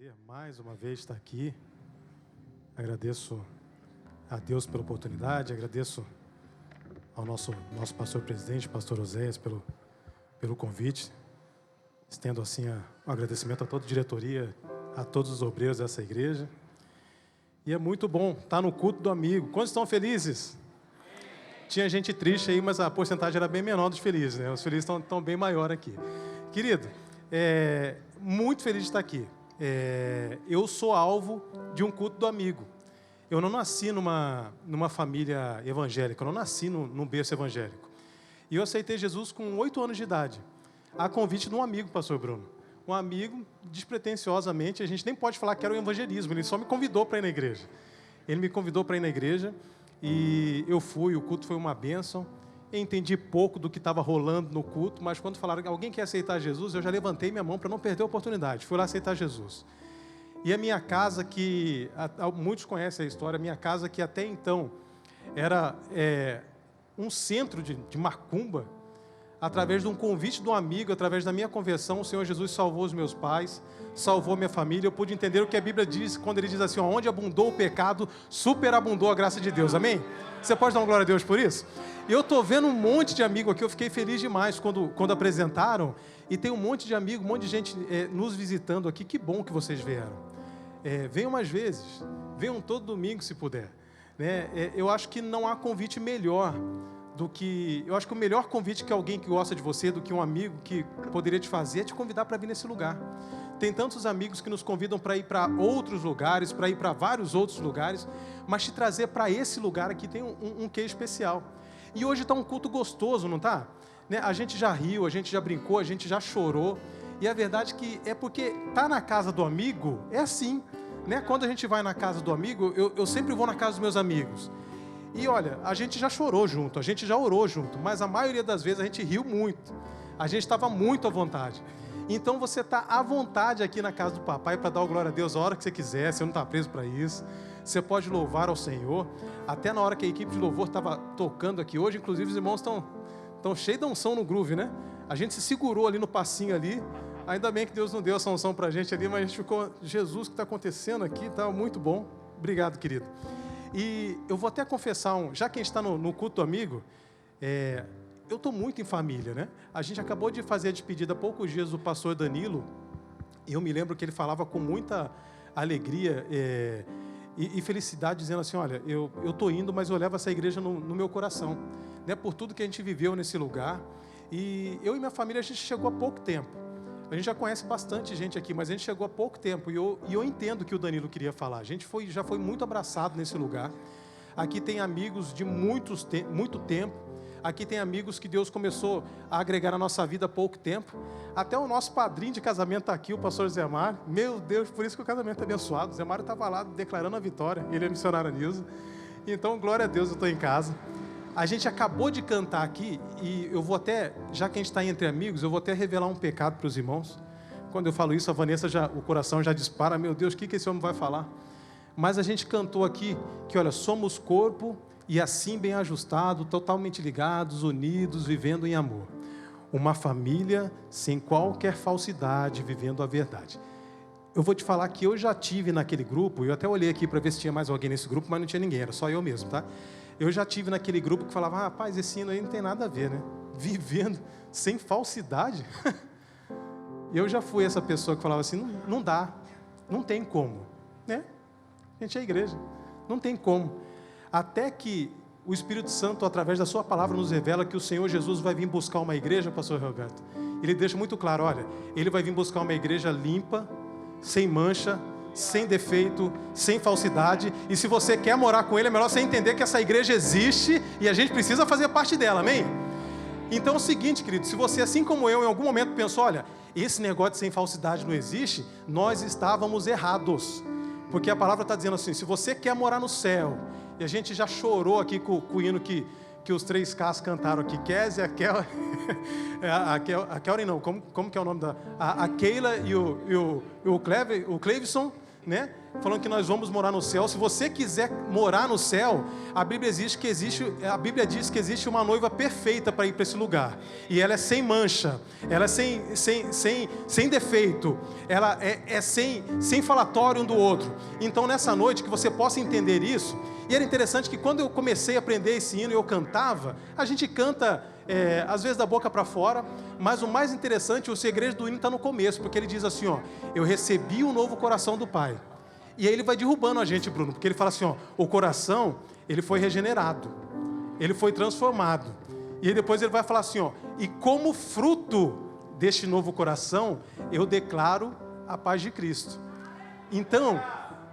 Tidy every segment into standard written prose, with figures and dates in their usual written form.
prazer mais uma vez estar aqui. Agradeço a Deus pela oportunidade, agradeço ao nosso pastor presidente, pastor Oséias, pelo convite. Estendo assim um agradecimento a toda a diretoria, a todos os obreiros dessa igreja. E é muito bom estar no culto do amigo. Quantos estão felizes? Tinha gente triste aí, mas a porcentagem era bem menor dos felizes, né? Os felizes estão bem maior aqui. Querido, muito feliz de estar aqui. Eu sou alvo de um culto do amigo. Eu não nasci numa família evangélica, eu não nasci num berço evangélico. E eu aceitei Jesus com 8 anos de idade, a convite de um amigo, pastor Bruno. Um amigo, despretensiosamente, a gente nem pode falar que era o evangelismo, ele só me convidou para ir na igreja. Ele me convidou para ir na igreja e eu fui, o culto foi uma bênção. Eu entendi pouco do que estava rolando no culto, mas quando falaram que alguém quer aceitar Jesus, eu já levantei minha mão para não perder a oportunidade. Fui lá aceitar Jesus. E a minha casa, que muitos conhecem a história, a minha casa que até então era um centro de macumba, através de um convite de um amigo, através da minha conversão, o Senhor Jesus salvou os meus pais, salvou minha família. Eu pude entender o que a Bíblia diz, quando ele diz assim, onde abundou o pecado, superabundou a graça de Deus. Amém? Você pode dar uma glória a Deus por isso? Eu estou vendo um monte de amigo aqui, eu fiquei feliz demais quando apresentaram, e tem um monte de amigo, um monte de gente nos visitando aqui. Que bom que vocês vieram. Venham mais vezes, venham todo domingo se puder. Eu acho que não há convite melhor do que... Eu acho que o melhor convite que alguém que gosta de você, do que um amigo que poderia te fazer, é te convidar para vir nesse lugar. Tem tantos amigos que nos convidam para ir para outros lugares, para ir para vários outros lugares, mas te trazer para esse lugar aqui tem um quê especial. E hoje está um culto gostoso, não está? A gente já riu, a gente já brincou, a gente já chorou. E a verdade que é porque tá na casa do amigo, é assim. Quando a gente vai na casa do amigo, eu sempre vou na casa dos meus amigos. E olha, a gente já chorou junto, a gente já orou junto, mas a maioria das vezes a gente riu muito. A gente estava muito à vontade. Então você está à vontade aqui na casa do papai para dar o glória a Deus a hora que você quiser, você não está preso para isso. Você pode louvar ao Senhor. Até na hora que a equipe de louvor estava tocando aqui hoje, inclusive os irmãos estão cheios de unção no groove, né? A gente se segurou ali no passinho ali. Ainda bem que Deus não deu essa unção para a gente ali, mas a gente ficou, Jesus, o que está acontecendo aqui? Está muito bom. Obrigado, querido. E eu vou até confessar, já que a gente está no culto amigo, eu estou muito em família, né? A gente acabou de fazer a despedida há poucos dias do pastor Danilo, e eu me lembro que ele falava com muita alegria e felicidade, dizendo assim, olha, eu estou indo, mas eu levo essa igreja no meu coração, né? Por tudo que a gente viveu nesse lugar. E eu e minha família, a gente chegou há pouco tempo. A gente já conhece bastante gente aqui, mas a gente chegou há pouco tempo. E eu entendo o que o Danilo queria falar. A gente já foi muito abraçado nesse lugar. Aqui tem amigos de muito tempo. Aqui tem amigos que Deus começou a agregar na nossa vida há pouco tempo. Até o nosso padrinho de casamento está aqui, o pastor Zé Mário. Meu Deus, por isso que o casamento é abençoado. O Zé Mário estava lá declarando a vitória. Ele é missionário Nilza. Então, glória a Deus, eu estou em casa. A gente acabou de cantar aqui, e eu vou até, já que a gente está entre amigos, eu vou até revelar um pecado para os irmãos. Quando eu falo isso, a Vanessa, o coração já dispara, meu Deus, o que esse homem vai falar? Mas a gente cantou aqui, que olha, somos corpo, e assim bem ajustado, totalmente ligados, unidos, vivendo em amor. Uma família sem qualquer falsidade, vivendo a verdade. Eu vou te falar que eu já tive naquele grupo, eu até olhei aqui para ver se tinha mais alguém nesse grupo, mas não tinha ninguém, era só eu mesmo, tá? Eu já tive naquele grupo que falava, rapaz, esse hino aí não tem nada a ver, né? Vivendo sem falsidade. Eu já fui essa pessoa que falava assim, não dá, não tem como, né? A gente é a igreja, não tem como. Até que o Espírito Santo, através da sua palavra, nos revela que o Senhor Jesus vai vir buscar uma igreja, pastor Roberto. Ele deixa muito claro, olha, ele vai vir buscar uma igreja limpa, sem mancha, sem defeito, sem falsidade. E se você quer morar com ele, é melhor você entender que essa igreja existe e a gente precisa fazer parte dela, amém? Então é o seguinte, querido, se você, assim como eu, em algum momento pensou, olha, esse negócio de sem falsidade não existe, nós estávamos errados. Porque a palavra está dizendo assim, se você quer morar no céu, e a gente já chorou aqui com o hino que os 3Ks cantaram aqui, Kézia, a Kelly não, como que é o nome da... A Keila e o Cleveson, né? Falando que nós vamos morar no céu. Se você quiser morar no céu, a Bíblia diz que existe uma noiva perfeita para ir para esse lugar. E ela é sem mancha, ela é sem defeito, ela é sem falatório um do outro. Então, nessa noite, que você possa entender isso. E era interessante que quando eu comecei a aprender esse hino e eu cantava, a gente canta às vezes da boca para fora, mas o mais interessante, o segredo do hino está no começo, porque ele diz assim, ó: eu recebi um novo coração do Pai. E aí ele vai derrubando a gente, Bruno, porque ele fala assim, ó: o coração, ele foi regenerado, ele foi transformado. E aí depois ele vai falar assim, ó: e como fruto deste novo coração, eu declaro a paz de Cristo. Então,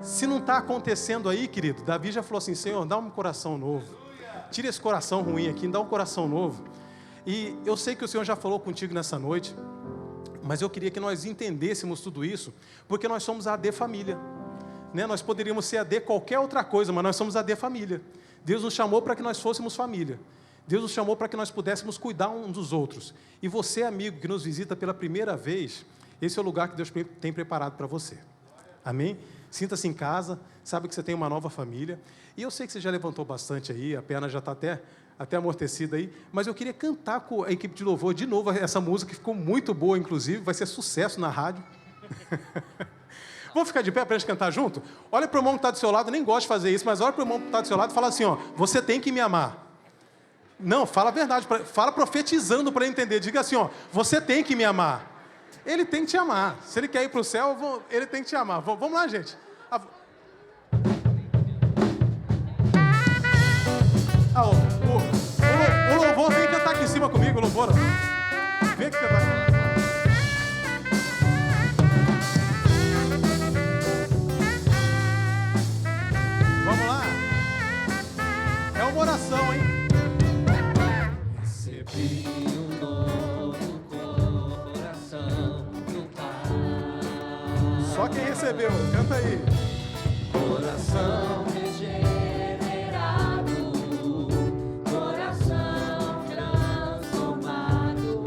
se não está acontecendo aí, querido, Davi já falou assim: Senhor, dá um coração novo, tira esse coração ruim aqui, dá um coração novo. E eu sei que o Senhor já falou contigo nessa noite, mas eu queria que nós entendêssemos tudo isso, porque nós somos a AD Família, né? Nós poderíamos ser AD qualquer outra coisa, mas nós somos AD Família. Deus nos chamou para que nós fôssemos família. Deus nos chamou para que nós pudéssemos cuidar uns dos outros. E você, amigo, que nos visita pela primeira vez, esse é o lugar que Deus tem preparado para você. Amém? Sinta-se em casa, sabe que você tem uma nova família. E eu sei que você já levantou bastante aí, a perna já está até amortecida aí, mas eu queria cantar com a equipe de louvor de novo essa música, que ficou muito boa, inclusive, vai ser sucesso na rádio. Vamos ficar de pé para a gente cantar junto? Olha para o irmão que está do seu lado, eu nem gosto de fazer isso, mas olha para o irmão que está do seu lado e fala assim, ó: você tem que me amar. Não, fala a verdade, fala profetizando para ele entender. Diga assim, ó: você tem que me amar. Ele tem que te amar. Se ele quer ir para o céu, ele tem que te amar. Vamos lá, gente. O louvor vem cantar aqui em cima comigo, o louvor. Vem aqui cantar. Vamos lá. É uma oração, hein? Recebi um novo coração no Pai. Só quem recebeu, canta aí. Coração regenerado, coração transformado,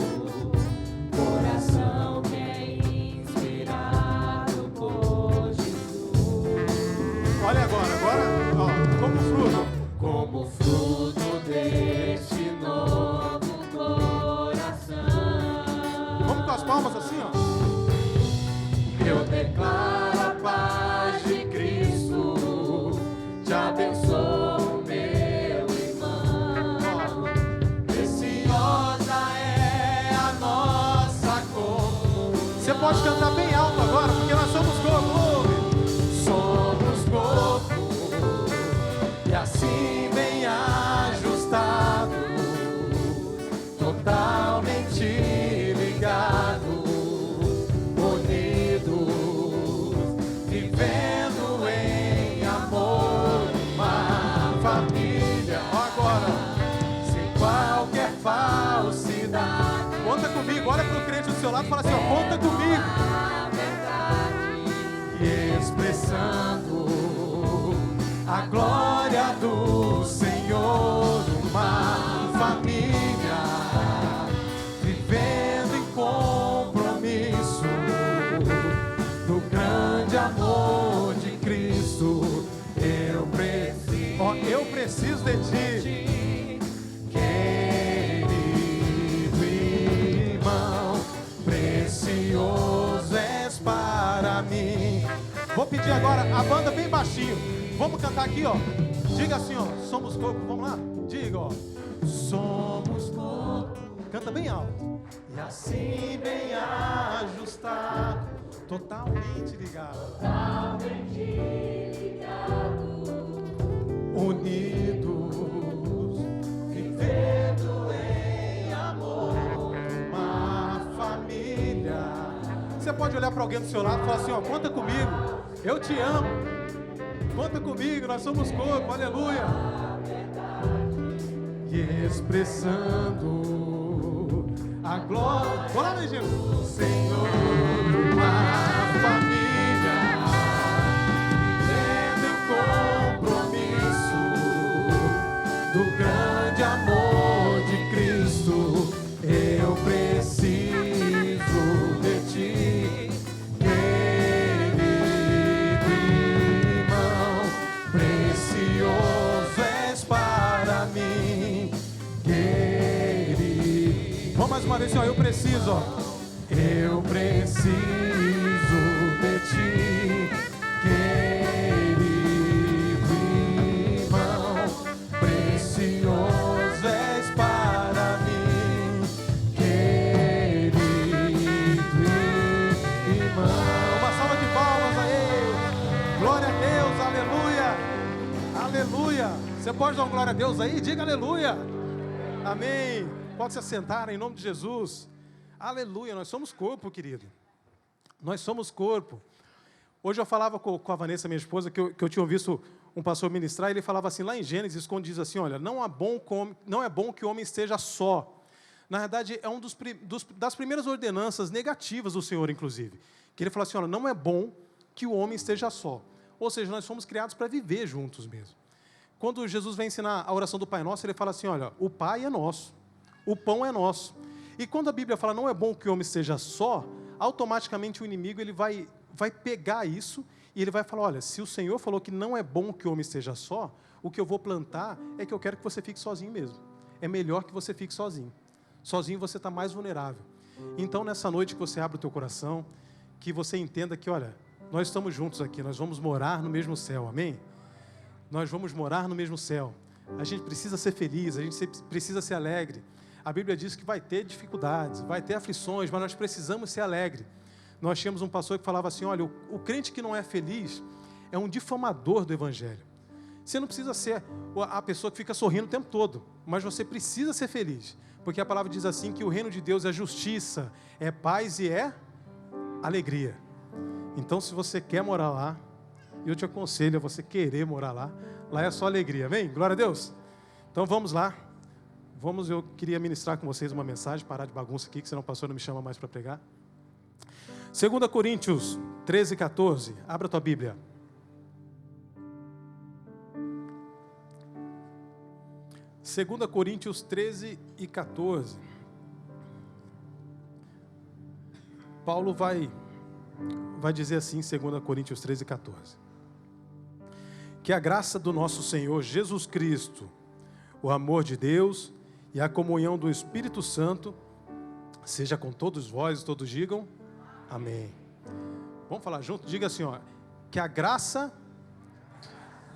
coração que é inspirado por Jesus. Olha agora, ó, como fruto deste novo coração. Vamos com as palmas assim, ó. Eu declaro a paz de Cristo, te abençoo, meu irmão. Preciosa é a nossa cor. Você pode cantar bem alto agora, porque nós somos corpo. Somos corpo, e assim bem ajustados, totalmente ligados, vivendo em amor, uma família. Agora, sem qualquer falsidade. Conta comigo, olha para o crente do seu lado e fala assim, ó: conta comigo. A verdade, e expressando a glória do Senhor, uma família, vivendo em compromisso do grande amor de Cristo. Eu preciso de ti, querido irmão, precioso és para mim. Vou pedir agora a banda bem baixinho. Vamos cantar aqui, ó. Diga assim, ó: somos corpo. Vamos lá? Diga, ó: Somos corpo, canta bem alto. e assim bem ajustado, Totalmente ligado, unidos, vivendo em amor, uma família. Você pode olhar para alguém do seu lado e falar assim, ó: conta comigo, eu te amo. Conta comigo, nós somos corpo, aleluia. E expressando a glória Bora lá, Virgínia. do Senhor, uma família, vivendo em compromisso do grande amor de Cristo. Eu preciso de ti, querido uma vez, ó, eu preciso, ó. Eu preciso de ti, querido irmão, precioso és para mim, querido irmão. Uma salva de palmas aí. Glória a Deus, aleluia. Aleluia. Você pode dar uma glória a Deus aí? Diga aleluia. Amém. Pode se assentar em nome de Jesus. Aleluia. Nós somos corpo, querido. Nós somos corpo. Hoje eu falava com a Vanessa, minha esposa, que eu tinha visto um pastor ministrar, e ele falava assim, lá em Gênesis, quando diz assim, olha, não é bom que o homem esteja só. Na verdade, é das primeiras ordenanças negativas do Senhor, inclusive. Que ele fala assim, olha, não é bom que o homem esteja só. Ou seja, nós somos criados para viver juntos mesmo. Quando Jesus vem ensinar a oração do Pai Nosso, ele fala assim, olha, o Pai é nosso, o pão é nosso. E quando a Bíblia fala, não é bom que o homem esteja só, automaticamente o inimigo ele vai pegar isso e ele vai falar, olha, se o Senhor falou que não é bom que o homem esteja só, o que eu vou plantar é que eu quero que você fique sozinho mesmo. É melhor que você fique sozinho. Sozinho você está mais vulnerável. Então, nessa noite que você abre o teu coração, que você entenda que, olha, nós estamos juntos aqui, nós vamos morar no mesmo céu, amém? Nós vamos morar no mesmo céu. A gente precisa ser feliz, a gente precisa ser alegre. A Bíblia diz que vai ter dificuldades, vai ter aflições, mas nós precisamos ser alegres. Nós tínhamos um pastor que falava assim, olha, o crente que não é feliz é um difamador do Evangelho. Você não precisa ser a pessoa que fica sorrindo o tempo todo, mas você precisa ser feliz, porque a palavra diz assim que o reino de Deus é justiça, é paz e é alegria. Então, se você quer morar lá, eu te aconselho a você querer morar lá. Lá é só alegria, amém? Glória a Deus. Então, vamos lá. Eu queria ministrar com vocês uma mensagem, parar de bagunça aqui, que senão o pastor não me chama mais para pregar. 2 Coríntios 13, 14. Abra a tua Bíblia. Segunda Coríntios 13 e 14. Paulo vai dizer assim, 2 Coríntios 13 e 14. Que a graça do nosso Senhor Jesus Cristo, o amor de Deus e a comunhão do Espírito Santo seja com todos vós, todos digam amém. Vamos falar junto? Diga assim, ó, que a graça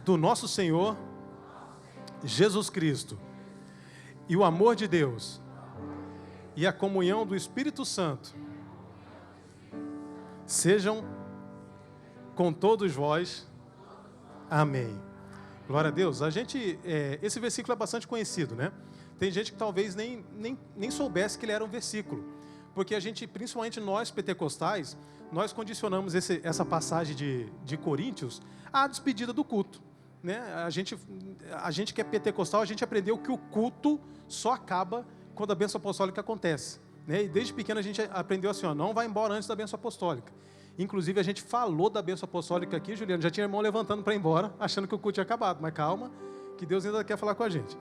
do nosso Senhor Jesus Cristo e o amor de Deus e a comunhão do Espírito Santo sejam com todos vós. Amém. Glória a Deus. Esse versículo é bastante conhecido, né? Tem gente que talvez nem soubesse que ele era um versículo. Porque principalmente nós pentecostais, nós condicionamos essa passagem de Coríntios à despedida do culto. Né? A gente que é pentecostal, a gente aprendeu que o culto só acaba quando a bênção apostólica acontece. Né? E desde pequeno a gente aprendeu assim, ó, não vai embora antes da bênção apostólica. Inclusive a gente falou da bênção apostólica aqui, Juliano, já tinha irmão levantando para ir embora, achando que o culto tinha acabado. Mas calma, que Deus ainda quer falar com a gente.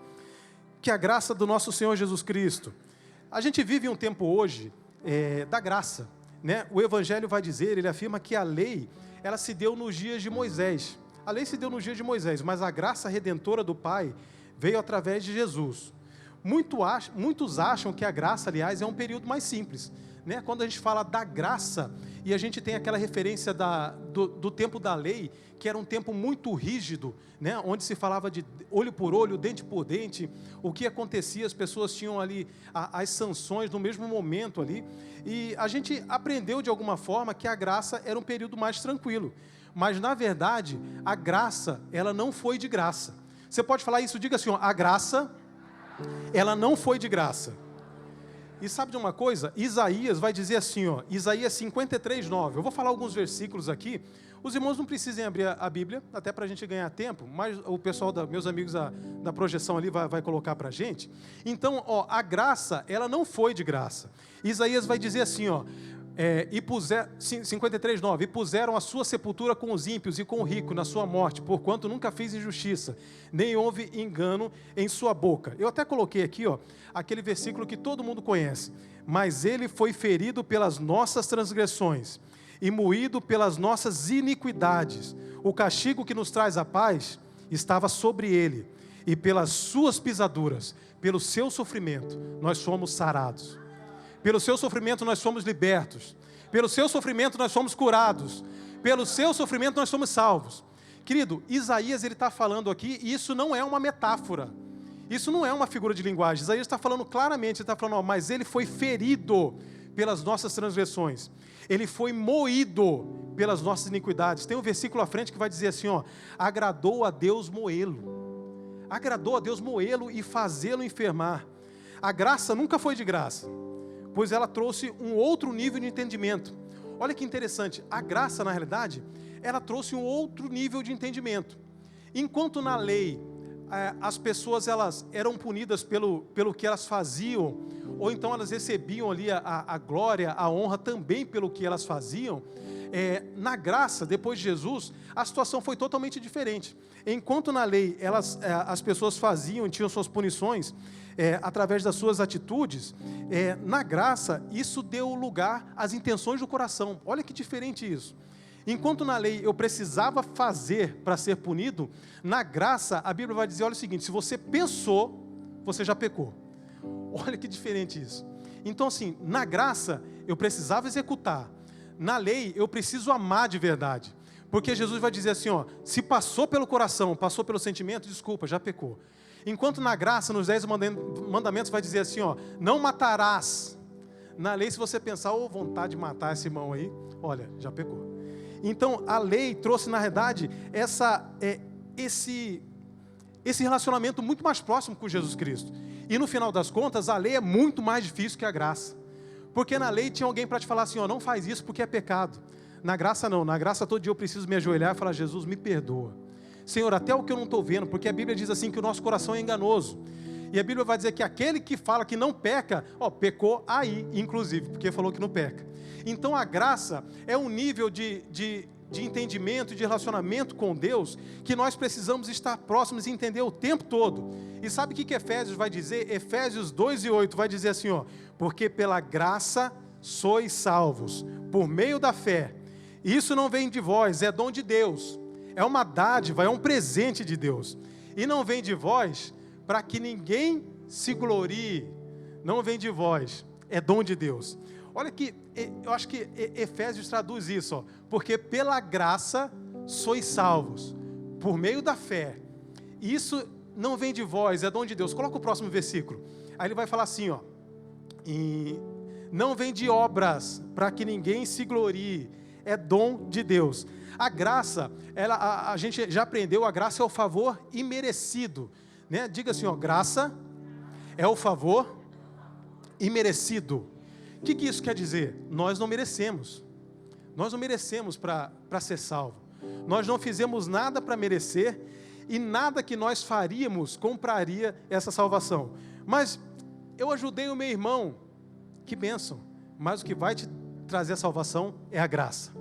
Que a graça do nosso Senhor Jesus Cristo. A gente vive um tempo hoje da graça. Né? O Evangelho vai dizer, ele afirma que a lei, ela se deu nos dias de Moisés. A lei se deu nos dias de Moisés, mas a graça redentora do Pai veio através de Jesus. Muitos acham que a graça, aliás, é um período mais simples. Né? Quando a gente fala da graça, e a gente tem aquela referência do tempo da lei, que era um tempo muito rígido, né? Onde se falava de olho por olho, dente por dente, o que acontecia, as pessoas tinham ali as sanções no mesmo momento ali, e a gente aprendeu de alguma forma que a graça era um período mais tranquilo, mas na verdade, a graça, ela não foi de graça. Você pode falar isso, diga assim, ó, a graça, ela não foi de graça. E sabe de uma coisa? Isaías vai dizer assim, ó, Isaías 53, 9. Eu vou falar alguns versículos aqui. Os irmãos não precisem abrir a Bíblia, até para a gente ganhar tempo, mas o pessoal, meus amigos da projeção ali vai colocar para a gente. Então, ó, a graça, ela não foi de graça. Isaías vai dizer assim, ó, 53, 9. E puseram a sua sepultura com os ímpios e com o rico na sua morte, porquanto nunca fez injustiça, nem houve engano em sua boca. Eu até coloquei aqui, ó, aquele versículo que todo mundo conhece. Mas ele foi ferido pelas nossas transgressões e moído pelas nossas iniquidades. O castigo que nos traz a paz estava sobre ele, e pelas suas pisaduras, pelo seu sofrimento, nós somos sarados. Pelo seu sofrimento nós somos libertos. Pelo seu sofrimento nós somos curados. Pelo seu sofrimento nós somos salvos. Querido, Isaías ele está falando aqui, e isso não é uma metáfora. Isso não é uma figura de linguagem. Isaías está falando claramente, ele está falando, mas ele foi ferido pelas nossas transgressões. Ele foi moído pelas nossas iniquidades. Tem um versículo à frente que vai dizer assim, agradou a Deus moê-lo. Agradou a Deus moê-lo e fazê-lo enfermar. A graça nunca foi de graça, pois ela trouxe um outro nível de entendimento. Olha que interessante, a graça, na realidade, ela trouxe um outro nível de entendimento. Enquanto na lei, as pessoas elas eram punidas pelo que elas faziam, ou então elas recebiam ali a glória, a honra também pelo que elas faziam, na graça, depois de Jesus, a situação foi totalmente diferente. Enquanto na lei as pessoas faziam, tinham suas punições, através das suas atitudes, na graça, isso deu lugar às intenções do coração. Olha que diferente isso. Enquanto na lei eu precisava fazer para ser punido, na graça a Bíblia vai dizer, olha o seguinte, se você pensou, você já pecou. Olha que diferente isso. Então assim, na graça eu precisava executar, na lei eu preciso amar de verdade. Porque Jesus vai dizer assim, se passou pelo coração, passou pelo sentimento, desculpa, já pecou. Enquanto na graça, nos 10 mandamentos vai dizer assim, não matarás. Na lei, se você pensar, vontade de matar esse irmão aí, olha, já pecou. Então, a lei trouxe, na verdade, esse relacionamento muito mais próximo com Jesus Cristo. E no final das contas, a lei é muito mais difícil que a graça. Porque na lei tinha alguém para te falar assim, não faz isso porque é pecado. Na graça não, na graça todo dia eu preciso me ajoelhar e falar, Jesus, me perdoa. Senhor, até o que eu não estou vendo, porque a Bíblia diz assim que o nosso coração é enganoso. E a Bíblia vai dizer que aquele que fala que não peca, pecou aí, inclusive, porque falou que não peca. Então a graça é um nível de entendimento, de relacionamento com Deus, que nós precisamos estar próximos e entender o tempo todo. E sabe o que Efésios vai dizer? Efésios 2:8 vai dizer assim, porque pela graça sois salvos, por meio da fé. Isso não vem de vós, é dom de Deus. É uma dádiva, é um presente de Deus. E não vem de vós para que ninguém se glorie. Não vem de vós, é dom de Deus. Olha que, eu acho que Efésios traduz isso, porque pela graça sois salvos, por meio da fé. Isso não vem de vós, é dom de Deus. Coloca o próximo versículo. Aí ele vai falar assim, e não vem de obras, para que ninguém se glorie, é dom de Deus. A graça, a gente já aprendeu, a graça é o favor imerecido, né? Diga assim, graça é o favor imerecido. O que isso quer dizer? Nós não merecemos. Nós não merecemos para ser salvo. Nós não fizemos nada para merecer e nada que nós faríamos compraria essa salvação. Mas eu ajudei o meu irmão, que bênção. Mas o que vai te trazer a salvação é a graça.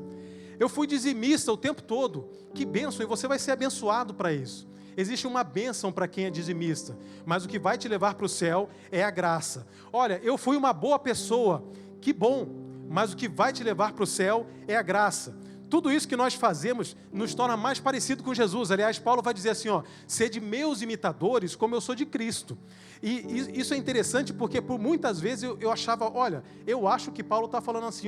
Eu fui dizimista o tempo todo, que bênção, e você vai ser abençoado para isso. Existe uma bênção para quem é dizimista, mas o que vai te levar para o céu é a graça. Olha, eu fui uma boa pessoa, que bom, mas o que vai te levar para o céu é a graça. Tudo isso que nós fazemos nos torna mais parecido com Jesus. Aliás, Paulo vai dizer assim, sede meus imitadores como eu sou de Cristo. E isso é interessante porque por muitas vezes eu achava, eu acho que Paulo está falando assim,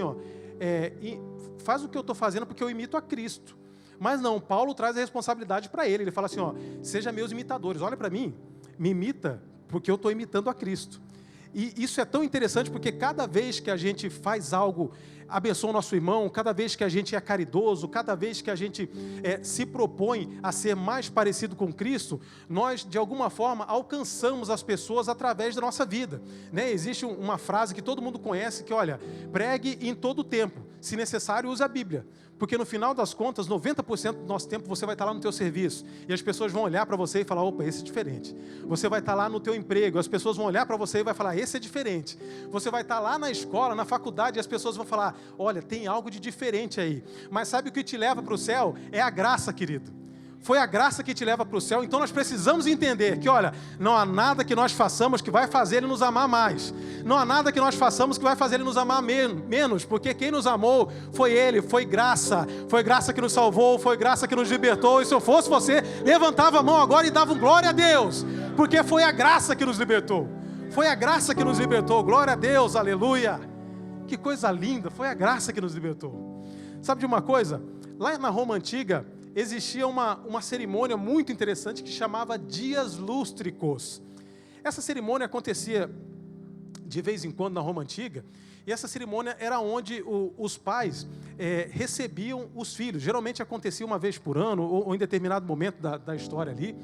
faz o que eu estou fazendo porque eu imito a Cristo. Mas não, Paulo traz a responsabilidade para ele. Ele fala assim, seja meus imitadores. Olha para mim, me imita porque eu estou imitando a Cristo. E isso é tão interessante porque cada vez que a gente faz algo, abençoa o nosso irmão, cada vez que a gente é caridoso, cada vez que a gente se propõe a ser mais parecido com Cristo, nós, de alguma forma, alcançamos as pessoas através da nossa vida, né? Existe uma frase que todo mundo conhece, que pregue em todo o tempo, se necessário, use a Bíblia. Porque no final das contas, 90% do nosso tempo você vai estar lá no teu serviço. E as pessoas vão olhar para você e falar, opa, esse é diferente. Você vai estar lá no teu emprego, as pessoas vão olhar para você e vai falar, esse é diferente. Você vai estar lá na escola, na faculdade, e as pessoas vão falar, olha, tem algo de diferente aí. Mas sabe o que te leva para o céu? É a graça, querido. Foi a graça que te leva para o céu. Então nós precisamos entender que, não há nada que nós façamos que vai fazer Ele nos amar mais. Não há nada que nós façamos que vai fazer Ele nos amar menos, porque quem nos amou foi Ele, foi graça que nos salvou, foi graça que nos libertou. E se eu fosse você, levantava a mão agora e dava glória a Deus, porque foi a graça que nos libertou. Foi a graça que nos libertou. Glória a Deus, aleluia. Que coisa linda, foi a graça que nos libertou. Sabe de uma coisa? Lá na Roma Antiga, existia uma cerimônia muito interessante que chamava Dias Lústricos. Essa cerimônia acontecia de vez em quando na Roma Antiga, e essa cerimônia era onde os pais recebiam os filhos. Geralmente acontecia uma vez por ano, ou em determinado momento da história ali,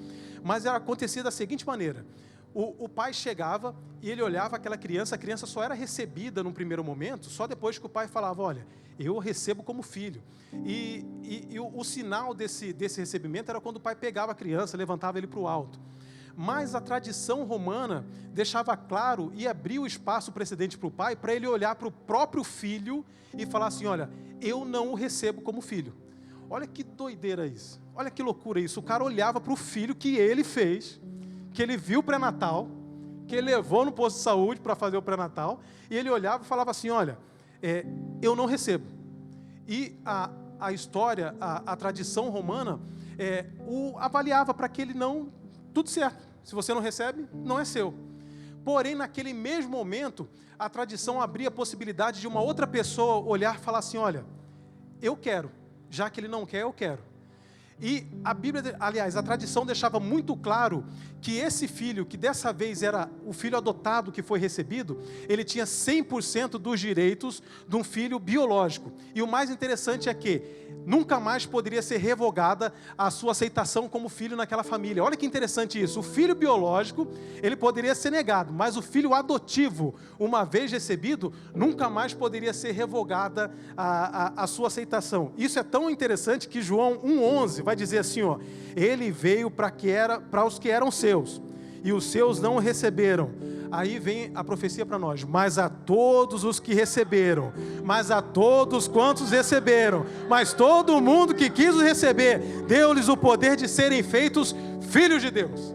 mas acontecia da seguinte maneira: o pai chegava e ele olhava aquela criança, a criança só era recebida num primeiro momento, só depois que o pai falava, olha, eu recebo como filho. E o sinal desse recebimento era quando o pai pegava a criança, levantava ele para o alto. Mas a tradição romana deixava claro e abria o espaço precedente para o pai, para ele olhar para o próprio filho e falar assim, olha, eu não o recebo como filho. Olha que doideira isso, olha que loucura isso. O cara olhava para o filho que ele fez, que ele viu o pré-natal, que ele levou no posto de saúde para fazer o pré-natal, e ele olhava e falava assim, olha, eu não recebo. E a história, a tradição romana, o avaliava para que ele não... Tudo certo, se você não recebe, não é seu. Porém, naquele mesmo momento, a tradição abria a possibilidade de uma outra pessoa olhar e falar assim, olha, eu quero, já que ele não quer, eu quero. E a Bíblia, aliás, a tradição deixava muito claro que esse filho, que dessa vez era o filho adotado que foi recebido, ele tinha 100% dos direitos de um filho biológico. E o mais interessante é que nunca mais poderia ser revogada a sua aceitação como filho naquela família. Olha que interessante isso. O filho biológico, ele poderia ser negado, mas o filho adotivo, uma vez recebido, nunca mais poderia ser revogada a sua aceitação. Isso é tão interessante que João 1,11 vai dizer assim, ó, ele veio para os que eram seus, e os seus não o receberam. Aí vem a profecia para nós, mas a todos os que receberam, mas a todos quantos receberam, mas todo mundo que quis o receber, deu-lhes o poder de serem feitos filhos de Deus.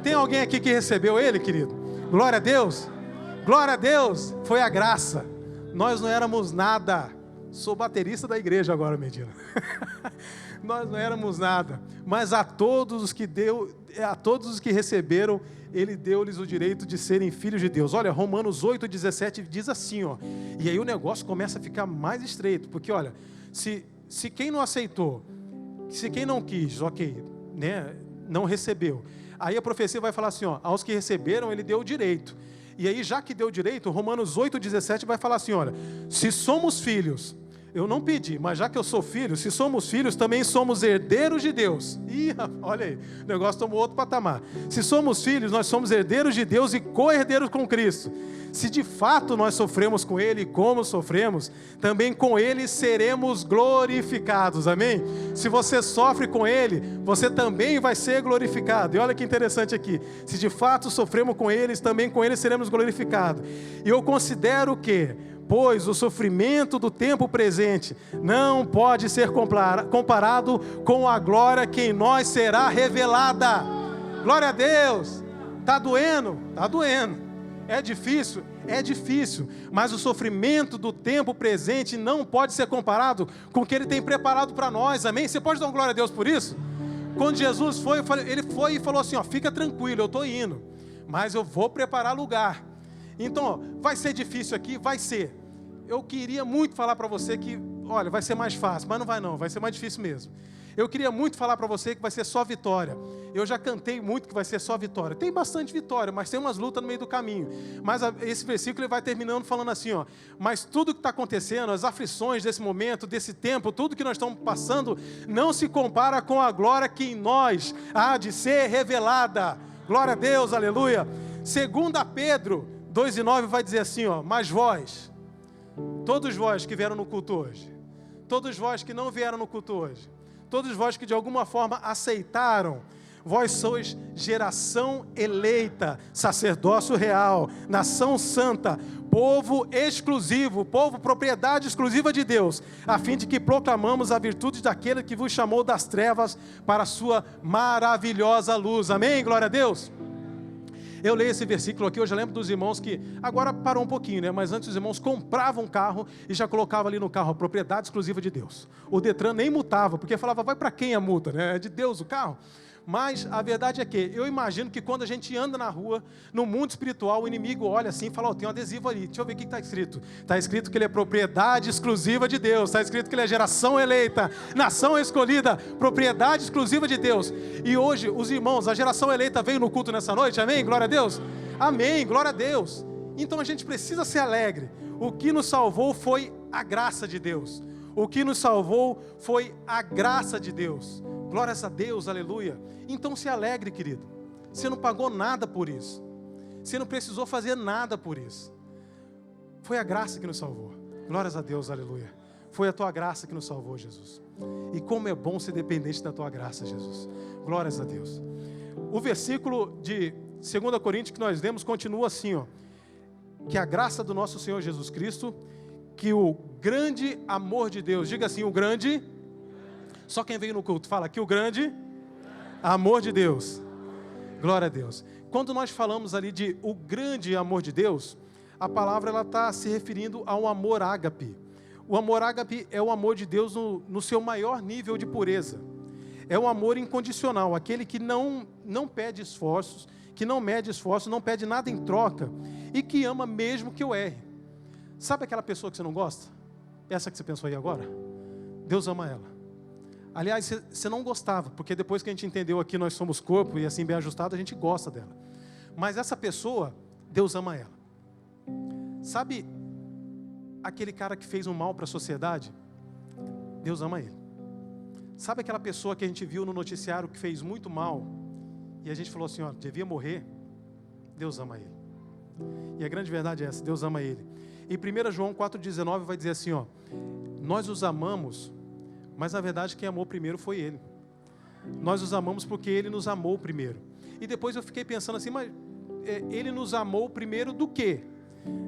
Tem alguém aqui que recebeu ele, querido? Glória a Deus, glória a Deus, foi a graça. Nós não éramos nada. Sou baterista da igreja agora, Medina. Nós não éramos nada, mas a todos os que receberam, ele deu-lhes o direito de serem filhos de Deus. Olha, Romanos 8,17 diz assim, ó, e aí o negócio começa a ficar mais estreito, porque olha, se quem não aceitou, se quem não quis, ok, né, não recebeu, aí a profecia vai falar assim, ó, aos que receberam ele deu o direito. E aí, já que deu o direito, Romanos 8,17 vai falar assim, olha, se somos filhos, eu não pedi, mas já que eu sou filho, se somos filhos, também somos herdeiros de Deus. Ih, olha aí, o negócio tomou outro patamar. Se somos filhos, nós somos herdeiros de Deus e co-herdeiros com Cristo. Se de fato nós sofremos com Ele, como sofremos, também com Ele seremos glorificados, amém? Se você sofre com Ele, você também vai ser glorificado. E olha que interessante aqui, se de fato sofremos com Ele, também com Ele seremos glorificados. E eu considero que, pois o sofrimento do tempo presente não pode ser comparado com a glória que em nós será revelada. Glória a Deus. Está doendo? Está doendo. É difícil, mas o sofrimento do tempo presente não pode ser comparado com o que Ele tem preparado para nós, amém? Você pode dar uma glória a Deus por isso? Quando Jesus foi, Ele foi e falou assim, ó, fica tranquilo, eu estou indo, mas eu vou preparar lugar. Então, ó, vai ser difícil aqui? Vai ser. Eu queria muito falar para você que, olha, vai ser mais fácil, mas não vai não, vai ser mais difícil mesmo. Eu queria muito falar para você que vai ser só vitória. Eu já cantei muito que vai ser só vitória. Tem bastante vitória, mas tem umas lutas no meio do caminho. Mas esse versículo ele vai terminando falando assim, ó, mas tudo que está acontecendo, as aflições desse momento, desse tempo, tudo que nós estamos passando, não se compara com a glória que em nós há de ser revelada. Glória a Deus, aleluia. 2 Pedro 2,9 vai dizer assim, ó, mas vós, todos vós que vieram no culto hoje, todos vós que não vieram no culto hoje, todos vós que de alguma forma aceitaram, vós sois geração eleita, sacerdócio real, nação santa, povo exclusivo, povo propriedade exclusiva de Deus, a fim de que proclamamos a virtude daquele que vos chamou das trevas para a sua maravilhosa luz. Amém? Glória a Deus. Eu leio esse versículo aqui, eu já lembro dos irmãos que, agora parou um pouquinho, né? Mas antes os irmãos compravam um carro e já colocavam ali no carro a propriedade exclusiva de Deus. O Detran nem multava, porque falava, vai para quem a multa, né? É de Deus o carro. Mas a verdade é que eu imagino que quando a gente anda na rua, no mundo espiritual, o inimigo olha assim e fala, tem um adesivo ali, deixa eu ver o que está escrito. Está escrito que ele é propriedade exclusiva de Deus, está escrito que ele é geração eleita, nação escolhida, propriedade exclusiva de Deus. E hoje, os irmãos, a geração eleita veio no culto nessa noite, amém? Glória a Deus? Amém, glória a Deus. Então a gente precisa ser alegre. O que nos salvou foi a graça de Deus. O que nos salvou foi a graça de Deus. Glórias a Deus, aleluia. Então se alegre, querido. Você não pagou nada por isso. Você não precisou fazer nada por isso. Foi a graça que nos salvou. Glórias a Deus, aleluia. Foi a tua graça que nos salvou, Jesus. E como é bom ser dependente da tua graça, Jesus. Glórias a Deus. O versículo de 2 Coríntios que nós lemos continua assim, ó. Que a graça do nosso Senhor Jesus Cristo, que o grande amor de Deus, diga assim, o grande, só quem veio no culto, fala que o grande amor de Deus, glória a Deus. Quando nós falamos ali de o grande amor de Deus, a palavra ela está se referindo ao amor ágape. O amor ágape é o amor de Deus no seu maior nível de pureza. É um amor incondicional, aquele que não pede esforços, que não mede esforços, não pede nada em troca e que ama mesmo que eu erre. Sabe aquela pessoa que você não gosta? Essa que você pensou aí agora? Deus ama ela. Aliás, você não gostava, porque depois que a gente entendeu aqui nós somos corpo e assim bem ajustado, a gente gosta dela. Mas essa pessoa, Deus ama ela. Sabe aquele cara que fez um mal para a sociedade? Deus ama ele. Sabe aquela pessoa que a gente viu no noticiário que fez muito mal e a gente falou assim, ó, devia morrer? Deus ama ele. E a grande verdade é essa, Deus ama ele. E 1 João 4,19 vai dizer assim, ó, nós os amamos, mas na verdade quem amou primeiro foi ele. Nós os amamos porque ele nos amou primeiro. E depois eu fiquei pensando assim, mas ele nos amou primeiro do quê?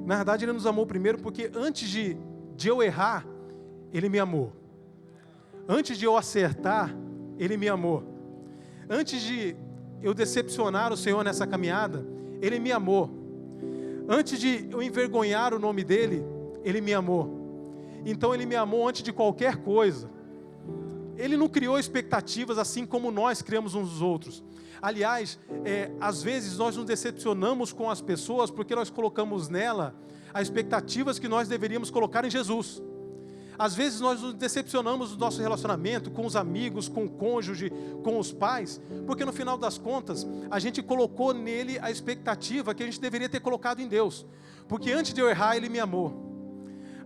Na verdade ele nos amou primeiro porque antes de eu errar, ele me amou. Antes de eu acertar, ele me amou. Antes de eu decepcionar o Senhor nessa caminhada, ele me amou. Antes de eu envergonhar o nome dele, ele me amou. Então ele me amou antes de qualquer coisa. Ele não criou expectativas assim como nós criamos uns dos outros. Aliás, às vezes nós nos decepcionamos com as pessoas porque nós colocamos nela as expectativas que nós deveríamos colocar em Jesus. Às vezes nós nos decepcionamos do nosso relacionamento com os amigos, com o cônjuge, com os pais, porque no final das contas, a gente colocou nele a expectativa que a gente deveria ter colocado em Deus. Porque antes de eu errar, ele me amou.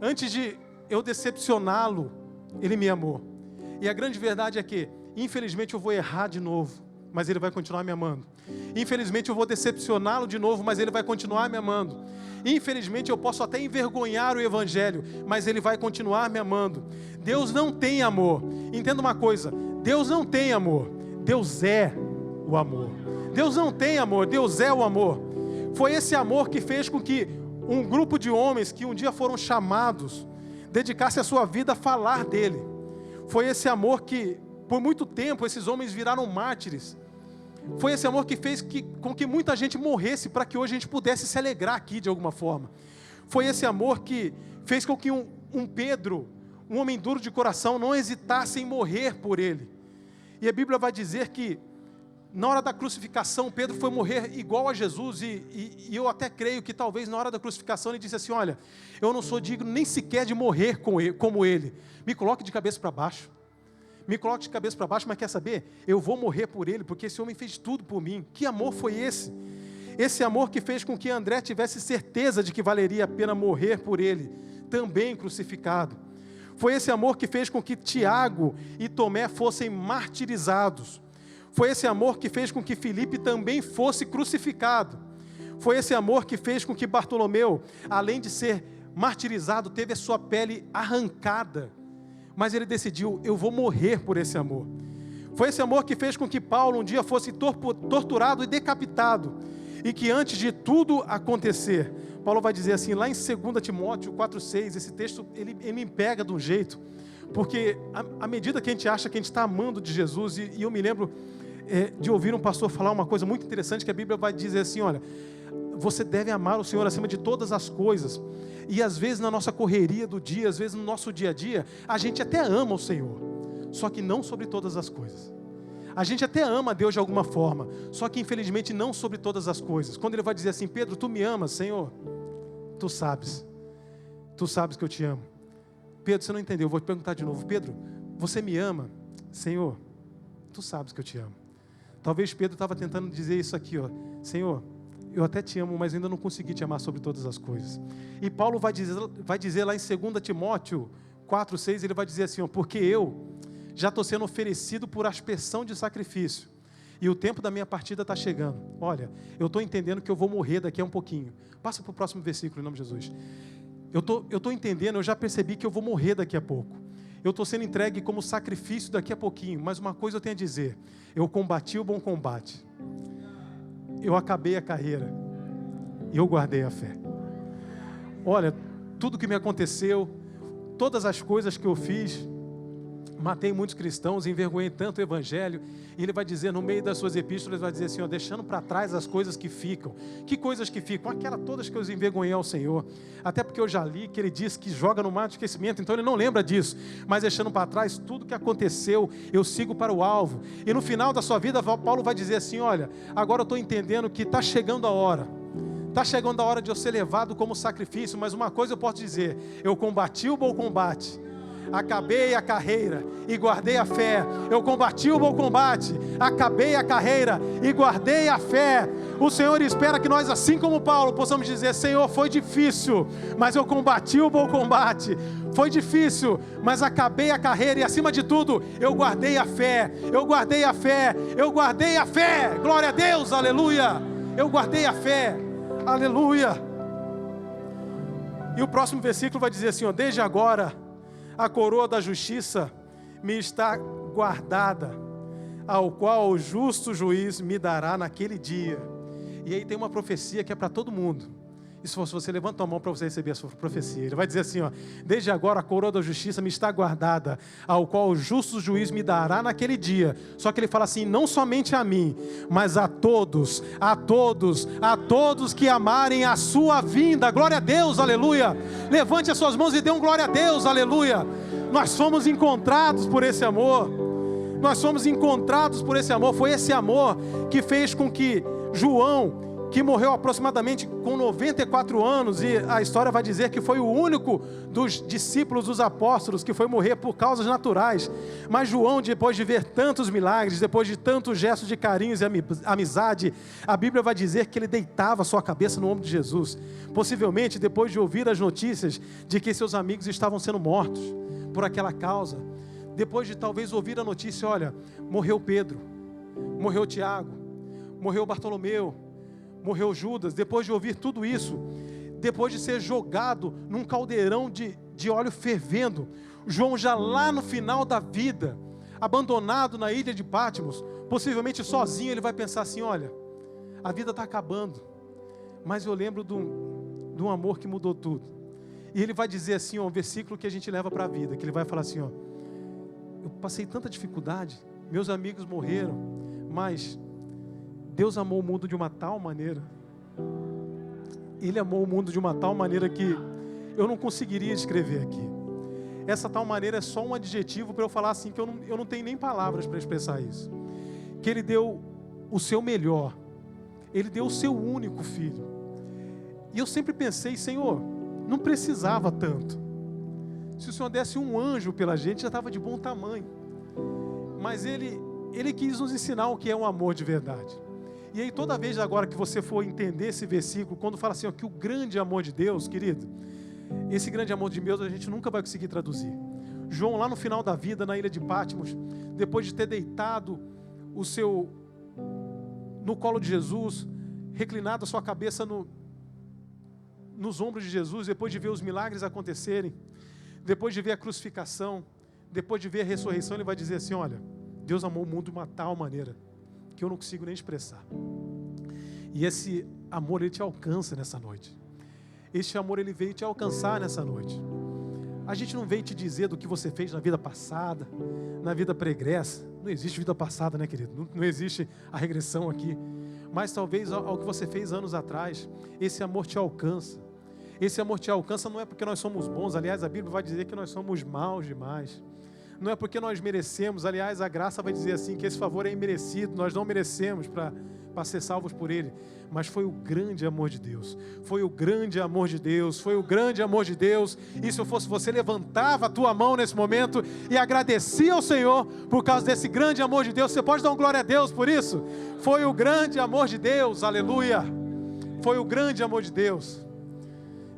Antes de eu decepcioná-lo, ele me amou. E a grande verdade é que, infelizmente, eu vou errar de novo, mas ele vai continuar me amando. Infelizmente, eu vou decepcioná-lo de novo, mas ele vai continuar me amando. Infelizmente, eu posso até envergonhar o Evangelho, mas ele vai continuar me amando. Deus não tem amor. Entenda uma coisa, Deus não tem amor. Deus é o amor. Deus não tem amor, Deus é o amor. Foi esse amor que fez com que um grupo de homens que um dia foram chamados, dedicasse a sua vida a falar dele. Foi esse amor que, por muito tempo, esses homens viraram mártires. Foi esse amor que fez com que muita gente morresse para que hoje a gente pudesse se alegrar aqui de alguma forma. Foi esse amor que fez com que um Pedro, um homem duro de coração, não hesitasse em morrer por ele. E a Bíblia vai dizer que na hora da crucificação Pedro foi morrer igual a Jesus e eu até creio que talvez na hora da crucificação ele disse assim, olha, eu não sou digno nem sequer de morrer como ele. Me coloque de cabeça para baixo. Me coloque de cabeça para baixo, mas quer saber? Eu vou morrer por ele, porque esse homem fez tudo por mim. Que amor foi esse? Esse amor que fez com que André tivesse certeza de que valeria a pena morrer por ele, também crucificado. Foi esse amor que fez com que Tiago e Tomé fossem martirizados. Foi esse amor que fez com que Filipe também fosse crucificado. Foi esse amor que fez com que Bartolomeu, além de ser martirizado, teve a sua pele arrancada. Mas ele decidiu, eu vou morrer por esse amor. Foi esse amor que fez com que Paulo um dia fosse torturado e decapitado. E que antes de tudo acontecer, Paulo vai dizer assim, lá em 2 Timóteo 4,6, esse texto ele me pega de um jeito, porque à medida que a gente acha que a gente está amando de Jesus, e eu me lembro de ouvir um pastor falar uma coisa muito interessante, que a Bíblia vai dizer assim, olha, você deve amar o Senhor acima de todas as coisas. E às vezes na nossa correria do dia, às vezes no nosso dia a dia, a gente até ama o Senhor, só que não sobre todas as coisas. A gente até ama Deus de alguma forma, só que infelizmente não sobre todas as coisas. Quando Ele vai dizer assim, Pedro, tu me amas, Senhor? Tu sabes que eu te amo. Pedro, você não entendeu, eu vou te perguntar de novo. Pedro, você me ama? Senhor, tu sabes que eu te amo. Talvez Pedro estava tentando dizer isso aqui, ó. Senhor, eu até te amo, mas ainda não consegui te amar sobre todas as coisas. E Paulo vai dizer lá em 2 Timóteo 4:6, ele vai dizer assim, ó, porque eu já estou sendo oferecido por aspersão de sacrifício, e o tempo da minha partida está chegando. Olha, eu estou entendendo que eu vou morrer daqui a um pouquinho. Passa para o próximo versículo, em nome de Jesus. Eu estou entendendo, eu já percebi que eu vou morrer daqui a pouco. Eu estou sendo entregue como sacrifício daqui a pouquinho, mas uma coisa eu tenho a dizer, eu combati o bom combate, eu acabei a carreira, e eu guardei a fé. Olha, tudo que me aconteceu, todas as coisas que eu fiz, matei muitos cristãos, envergonhei tanto o Evangelho, e ele vai dizer, no meio das suas epístolas, ele vai dizer assim, ó, deixando para trás as coisas que ficam. Que coisas que ficam? Aquelas todas que eu envergonhei ao Senhor, até porque eu já li que ele diz que joga no mar de esquecimento, então ele não lembra disso, mas deixando para trás tudo que aconteceu, eu sigo para o alvo. E no final da sua vida, Paulo vai dizer assim, olha, agora eu estou entendendo que está chegando a hora. Está chegando a hora de eu ser levado como sacrifício, mas uma coisa eu posso dizer, eu combati o bom combate, acabei a carreira e guardei a fé. Eu combati o bom combate, acabei a carreira e guardei a fé. O Senhor espera que nós, assim como Paulo, possamos dizer, Senhor, foi difícil, mas eu combati o bom combate. Foi difícil, mas acabei a carreira e, acima de tudo, eu guardei a fé. Eu guardei a fé, eu guardei a fé. Glória a Deus, aleluia. Eu guardei a fé, aleluia. E o próximo versículo vai dizer assim, ó, desde agora a coroa da justiça me está guardada, ao qual o justo juiz me dará naquele dia. E aí tem uma profecia que é para todo mundo. E se você levanta a mão para você receber a sua profecia, ele vai dizer assim, ó, desde agora a coroa da justiça me está guardada, ao qual o justo juiz me dará naquele dia. Só que ele fala assim, não somente a mim, mas a todos que amarem a sua vinda. Glória a Deus, aleluia. Levante as suas mãos e dê um glória a Deus, aleluia. Nós fomos encontrados por esse amor. Nós fomos encontrados por esse amor. Foi esse amor que fez com que João, que morreu aproximadamente com 94 anos, e a história vai dizer que foi o único dos discípulos dos apóstolos que foi morrer por causas naturais. Mas João, depois de ver tantos milagres, depois de tantos gestos de carinho e amizade, a Bíblia vai dizer que ele deitava sua cabeça no ombro de Jesus, possivelmente depois de ouvir as notícias de que seus amigos estavam sendo mortos por aquela causa, depois de talvez ouvir a notícia, olha, morreu Pedro, morreu Tiago, morreu Bartolomeu, morreu Judas. Depois de ouvir tudo isso, depois de ser jogado num caldeirão de óleo fervendo, João já lá no final da vida, abandonado na ilha de Patmos, possivelmente sozinho, ele vai pensar assim, olha, a vida está acabando, mas eu lembro de um amor que mudou tudo. E ele vai dizer assim, ó, um versículo que a gente leva para a vida, que ele vai falar assim, ó, eu passei tanta dificuldade, meus amigos morreram, mas Deus amou o mundo de uma tal maneira, Ele amou o mundo de uma tal maneira que eu não conseguiria descrever aqui. Essa tal maneira é só um adjetivo para eu falar assim, que eu não tenho nem palavras para expressar isso. Que Ele deu o seu melhor, Ele deu o seu único filho. E eu sempre pensei, Senhor, não precisava tanto. Se o Senhor desse um anjo pela gente, já estava de bom tamanho. Mas Ele quis nos ensinar o que é um amor de verdade. E aí toda vez agora que você for entender esse versículo, quando fala assim, ó, que o grande amor de Deus, querido, esse grande amor de Deus a gente nunca vai conseguir traduzir. João lá no final da vida, na ilha de Patmos, depois de ter deitado no colo de Jesus, reclinado a sua cabeça nos ombros de Jesus, depois de ver os milagres acontecerem, depois de ver a crucificação, depois de ver a ressurreição, ele vai dizer assim, olha, Deus amou o mundo de uma tal maneira que eu não consigo nem expressar. E esse amor, ele te alcança nessa noite. Esse amor, ele veio te alcançar nessa noite. A gente não veio te dizer do que você fez na vida passada, na vida pregressa. Não existe vida passada, né, querido? Não existe a regressão aqui. Mas talvez ao que você fez anos atrás, esse amor te alcança. Esse amor te alcança não é porque nós somos bons. Aliás, a Bíblia vai dizer que nós somos maus demais. não é porque nós merecemos. Aliás, a graça vai dizer assim, que esse favor é imerecido, nós não merecemos para ser salvos por Ele, mas foi o grande amor de Deus, foi o grande amor de Deus, foi o grande amor de Deus. E se eu fosse você, levantava a tua mão nesse momento e agradecia ao Senhor por causa desse grande amor de Deus. Você pode dar uma glória a Deus por isso? Foi o grande amor de Deus, aleluia, foi o grande amor de Deus.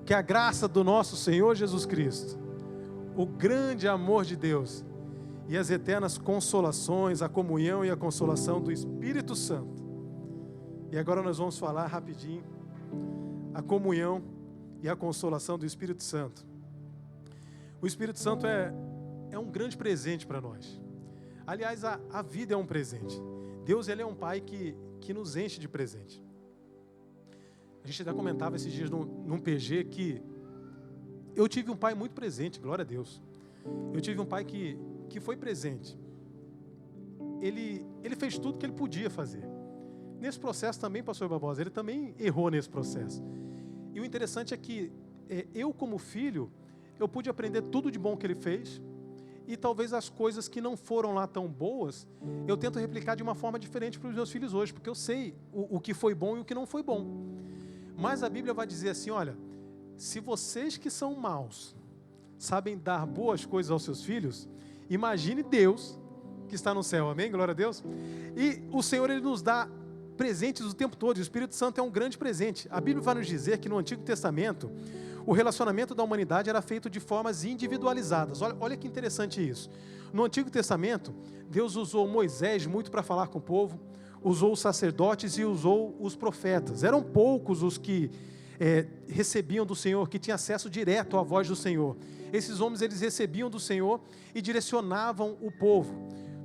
Que a graça do nosso Senhor Jesus Cristo, o grande amor de Deus e as eternas consolações, a comunhão e a consolação do Espírito Santo. E agora nós vamos falar rapidinho a comunhão e a consolação do Espírito Santo. O Espírito Santo é um grande presente para nós. Aliás, a vida é um presente. Deus, Ele é um Pai que nos enche de presente. A gente até comentava esses dias num PG que eu tive um pai muito presente, glória a Deus. Eu tive um pai que foi presente. Ele fez tudo que ele podia fazer. Nesse processo também, pastor Barbosa, ele também errou nesse processo. E o interessante é que eu, como filho, eu pude aprender tudo de bom que ele fez. E talvez as coisas que não foram lá tão boas, eu tento replicar de uma forma diferente para os meus filhos hoje, porque eu sei o que foi bom e o que não foi bom. Mas a Bíblia vai dizer assim, olha, se vocês que são maus sabem dar boas coisas aos seus filhos, imagine Deus que está no céu, amém? Glória a Deus. E o Senhor, Ele nos dá presentes o tempo todo, e o Espírito Santo é um grande presente. A Bíblia vai nos dizer que no Antigo Testamento, o relacionamento da humanidade era feito de formas individualizadas. Olha que interessante isso. No Antigo Testamento, Deus usou Moisés muito para falar com o povo, usou os sacerdotes e usou os profetas. Eram poucos os que recebiam do Senhor, que tinham acesso direto à voz do Senhor. Esses homens, eles recebiam do Senhor e direcionavam o povo.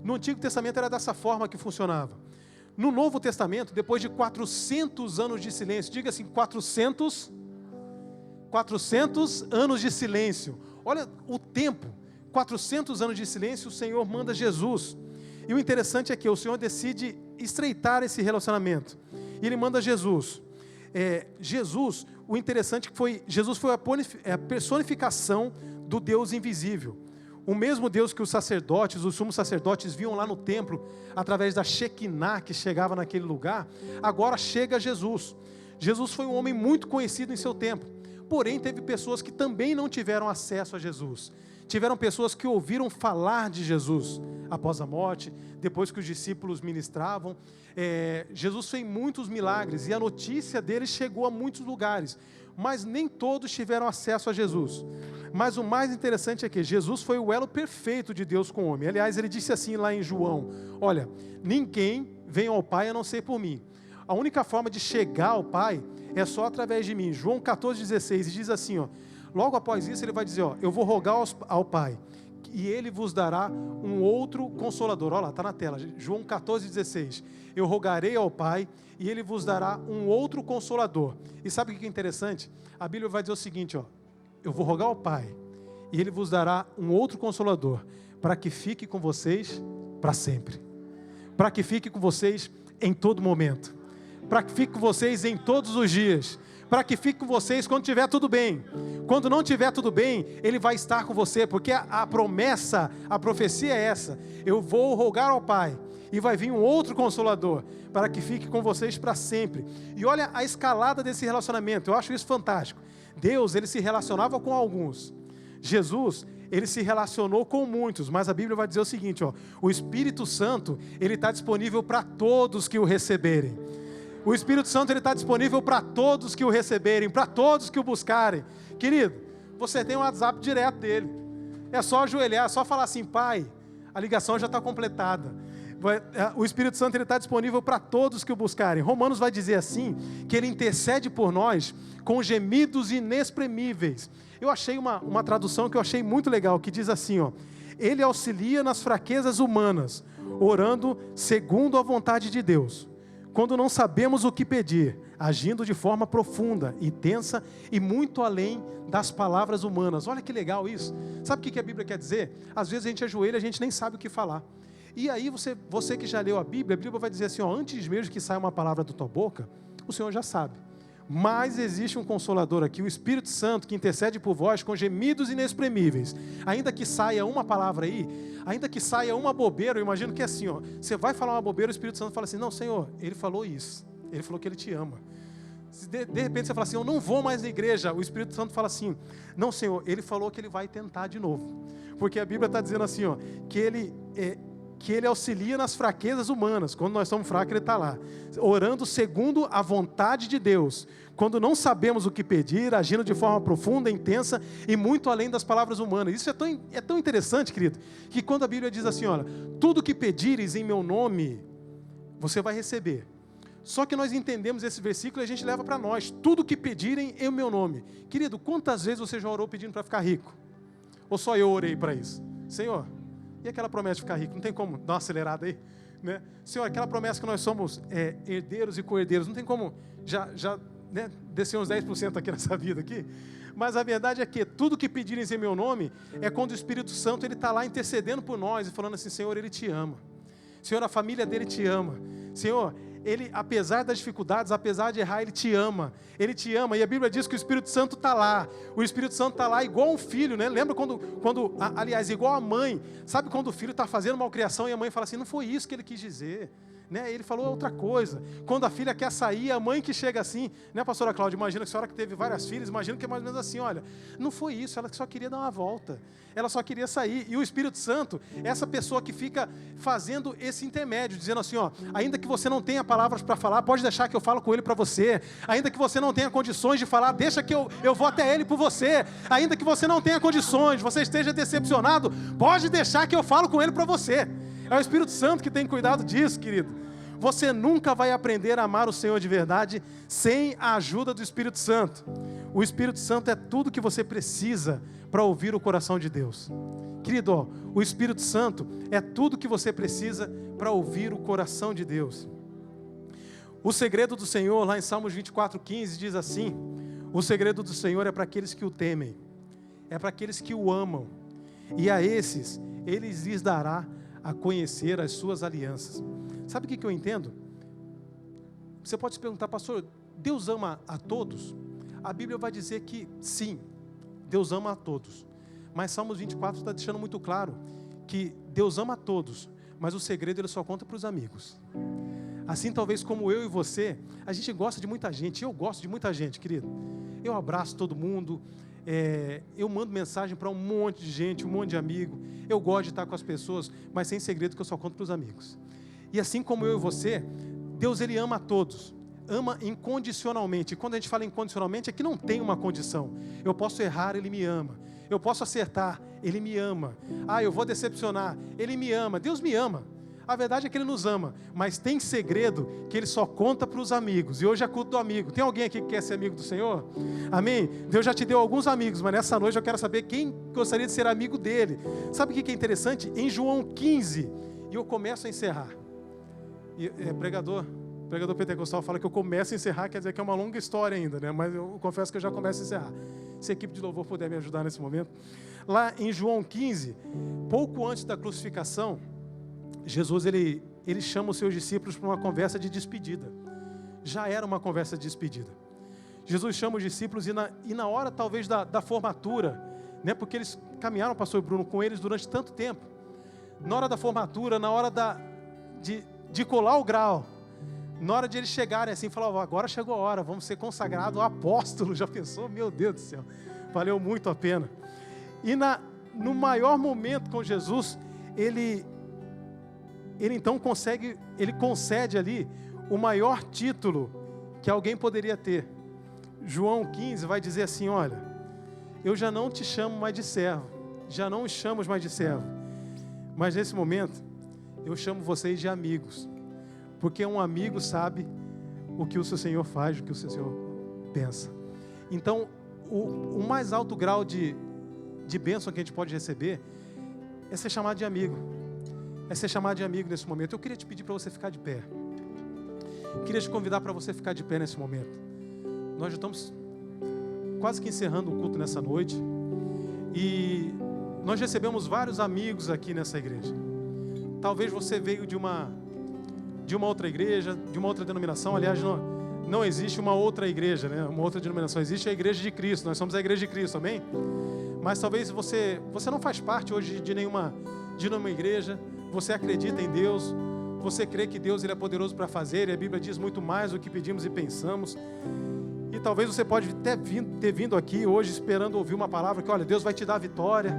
No Antigo Testamento era dessa forma que funcionava. No Novo Testamento, depois de 400 anos de silêncio, diga assim, 400 anos de silêncio. Olha o tempo, 400 anos de silêncio, o Senhor manda Jesus. E o interessante é que o Senhor decide estreitar esse relacionamento. E Ele manda Jesus. Jesus, o interessante é que Jesus foi a personificação do Deus invisível. O mesmo Deus que os sacerdotes, os sumos sacerdotes viam lá no templo, através da Shekinah que chegava naquele lugar, agora chega Jesus. Jesus foi um homem muito conhecido em seu tempo, porém teve pessoas que também não tiveram acesso a Jesus. Tiveram pessoas que ouviram falar de Jesus após a morte, depois que os discípulos ministravam. Jesus fez muitos milagres e a notícia dele chegou a muitos lugares, mas nem todos tiveram acesso a Jesus. Mas o mais interessante é que Jesus foi o elo perfeito de Deus com o homem. Aliás, ele disse assim lá em João, olha, ninguém vem ao Pai a não ser por mim. A única forma de chegar ao Pai é só através de mim. João 14,16, e diz assim, logo após isso ele vai dizer, eu vou rogar ao Pai, e Ele vos dará um outro Consolador. Olha lá, está na tela, João 14,16. Eu rogarei ao Pai, e Ele vos dará um outro Consolador. E sabe o que é interessante? A Bíblia vai dizer o seguinte, eu vou rogar ao Pai, e Ele vos dará um outro Consolador, para que fique com vocês para sempre. Para que fique com vocês em todo momento. Para que fique com vocês em todos os dias. Para que fique com vocês quando tiver tudo bem. Quando não tiver tudo bem, Ele vai estar com você, porque a promessa, a profecia é essa. Eu vou rogar ao Pai, e vai vir um outro Consolador, para que fique com vocês para sempre. E olha a escalada desse relacionamento, eu acho isso fantástico. Deus, Ele se relacionava com alguns. Jesus, Ele se relacionou com muitos, mas a Bíblia vai dizer o seguinte, o Espírito Santo, Ele está disponível para todos que o receberem. O Espírito Santo, Ele está disponível para todos que o receberem, para todos que o buscarem. Querido, você tem um WhatsApp direto dele. É só ajoelhar, é só falar assim, Pai, a ligação já está completada. O Espírito Santo, Ele está disponível para todos que o buscarem. Romanos vai dizer assim, que Ele intercede por nós com gemidos inexprimíveis. Eu achei uma tradução que eu achei muito legal, que diz assim, Ele auxilia nas fraquezas humanas, orando segundo a vontade de Deus. Quando não sabemos o que pedir, agindo de forma profunda, intensa e muito além das palavras humanas. Olha que legal isso. Sabe o que a Bíblia quer dizer? Às vezes a gente ajoelha e a gente nem sabe o que falar. E aí você que já leu a Bíblia vai dizer assim, antes mesmo que saia uma palavra da tua boca, o Senhor já sabe. Mas existe um Consolador aqui, o Espírito Santo, que intercede por vós com gemidos inexprimíveis. Ainda que saia uma palavra aí, ainda que saia uma bobeira, eu imagino que é assim, ó, você vai falar uma bobeira, o Espírito Santo fala assim, não, Senhor, Ele falou isso, Ele falou que Ele te ama. De repente você fala assim, eu não vou mais na igreja, o Espírito Santo fala assim, não, Senhor, Ele falou que Ele vai tentar de novo. Porque a Bíblia está dizendo assim, ó, que Ele auxilia nas fraquezas humanas. Quando nós somos fracos, Ele está lá, orando segundo a vontade de Deus. Quando não sabemos o que pedir, agindo de forma profunda, intensa e muito além das palavras humanas. Isso é tão interessante, querido, que quando a Bíblia diz assim, olha, tudo que pedires em meu nome, você vai receber. Só que nós entendemos esse versículo e a gente leva para nós, tudo que pedirem em meu nome. Querido, quantas vezes você já orou pedindo para ficar rico? Ou só eu orei para isso? Senhor, e aquela promessa de ficar rico? Não tem como dar uma acelerada aí? Né? Senhor, aquela promessa que nós somos herdeiros e co-herdeiros, não tem como já descer uns 10% aqui nessa vida aqui? Mas a verdade é que tudo que pedirem em meu nome é quando o Espírito Santo está lá intercedendo por nós e falando assim, Senhor, Ele te ama. Senhor, a família dele te ama. Senhor, Ele, apesar das dificuldades, apesar de errar, Ele te ama. Ele te ama. E a Bíblia diz que o Espírito Santo está lá. O Espírito Santo está lá igual um filho, né? Lembra aliás, igual a mãe. Sabe quando o filho está fazendo malcriação e a mãe fala assim, não foi isso que ele quis dizer. Né? Ele falou outra coisa. Quando a filha quer sair, a mãe que chega assim, né, pastora Cláudia, imagina que a senhora que teve várias filhas, imagina que é mais ou menos assim, olha, não foi isso, ela só queria dar uma volta, ela só queria sair, e o Espírito Santo, essa pessoa que fica fazendo esse intermédio, dizendo assim, ó, ainda que você não tenha palavras para falar, pode deixar que eu falo com ele para você, ainda que você não tenha condições de falar, deixa que eu vou até ele por você, ainda que você não tenha condições, você esteja decepcionado, pode deixar que eu falo com ele para você. É o Espírito Santo que tem cuidado disso, querido. Você nunca vai aprender a amar o Senhor de verdade sem a ajuda do Espírito Santo. O Espírito Santo é tudo que você precisa para ouvir o coração de Deus. Querido, ó, o Espírito Santo é tudo que você precisa para ouvir o coração de Deus. O segredo do Senhor, lá em Salmos 24:15, diz assim, o segredo do Senhor é para aqueles que o temem, é para aqueles que o amam, e a esses, Ele lhes dará a conhecer as suas alianças. Sabe o que eu entendo? Você pode se perguntar, pastor, Deus ama a todos? A Bíblia vai dizer que sim, Deus ama a todos. Mas Salmos 24 está deixando muito claro que Deus ama a todos, mas o segredo Ele só conta para os amigos. Assim talvez como eu e você, a gente gosta de muita gente, eu gosto de muita gente, querido. Eu abraço todo mundo, eu mando mensagem para um monte de gente, um monte de amigo. Eu gosto de estar com as pessoas, mas sem segredo que eu só conto para os amigos. E assim como eu e você, Deus Ele ama a todos, ama incondicionalmente. E quando a gente fala incondicionalmente, é que não tem uma condição. Eu posso errar, Ele me ama. Eu posso acertar, Ele me ama. Eu vou decepcionar, Ele me ama. Deus me ama. A verdade é que Ele nos ama, mas tem segredo que Ele só conta para os amigos. E hoje é culto do amigo. Tem alguém aqui que quer ser amigo do Senhor? Amém? Deus já te deu alguns amigos, mas nessa noite eu quero saber quem gostaria de ser amigo dele. Sabe o que é interessante? Em João 15, e eu começo a encerrar. E, pregador pentecostal fala que eu começo a encerrar, quer dizer que é uma longa história ainda, né? Mas eu confesso que eu já começo a encerrar. Se a equipe de louvor puder me ajudar nesse momento. Lá em João 15, pouco antes da crucificação, Jesus ele chama os seus discípulos para uma conversa de despedida. Já era uma conversa de despedida. Jesus chama os discípulos e na hora talvez da formatura, né? Porque eles caminharam, pastor Bruno, com eles durante tanto tempo. Na hora da formatura, na hora de colar o grau, na hora de eles chegarem assim, falar, agora chegou a hora, vamos ser consagrados apóstolos. Já pensou? Meu Deus do céu, valeu muito a pena. E no maior momento com Jesus, ele então concede ali o maior título que alguém poderia ter. João 15 vai dizer assim, olha, eu já não te chamo mais de servo, já não os chamo mais de servo, mas nesse momento, eu chamo vocês de amigos, porque um amigo sabe o que o seu Senhor faz, o que o seu Senhor pensa. Então, o mais alto grau de bênção que a gente pode receber é ser chamado de amigo. É ser chamado de amigo nesse momento. Eu queria te pedir para você ficar de pé. Queria te convidar para você ficar de pé nesse momento. Nós já estamos quase que encerrando o culto nessa noite. E nós recebemos vários amigos aqui nessa igreja. Talvez você veio de uma outra igreja, de uma outra denominação. Aliás, não existe uma outra igreja, né? Uma outra denominação. Existe a igreja de Cristo. Nós somos a igreja de Cristo, amém? Mas talvez você não faz parte hoje de nenhuma igreja. Você acredita em Deus. Você crê que Deus ele é poderoso para fazer. E a Bíblia diz muito mais do que pedimos e pensamos. E talvez você pode ter vindo aqui hoje esperando ouvir uma palavra que, olha, Deus vai te dar vitória.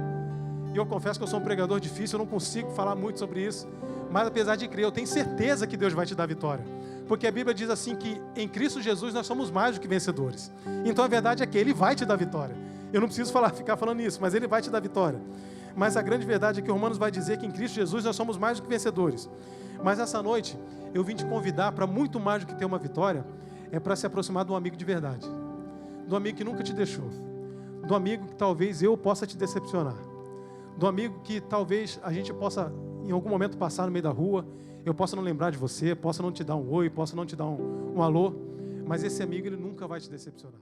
E eu confesso que eu sou um pregador difícil, eu não consigo falar muito sobre isso. Mas apesar de crer, eu tenho certeza que Deus vai te dar vitória. Porque a Bíblia diz assim que em Cristo Jesus nós somos mais do que vencedores. Então a verdade é que Ele vai te dar vitória. Eu não preciso ficar falando isso, mas Ele vai te dar vitória. Mas a grande verdade é que Romanos vai dizer que em Cristo Jesus nós somos mais do que vencedores. Mas essa noite eu vim te convidar para muito mais do que ter uma vitória. É para se aproximar de um amigo de verdade. De um amigo que nunca te deixou. De um amigo que talvez eu possa te decepcionar. De um amigo que talvez a gente possa em algum momento passar no meio da rua, eu possa não lembrar de você, possa não te dar um oi, possa não te dar um alô, mas esse amigo ele nunca vai te decepcionar.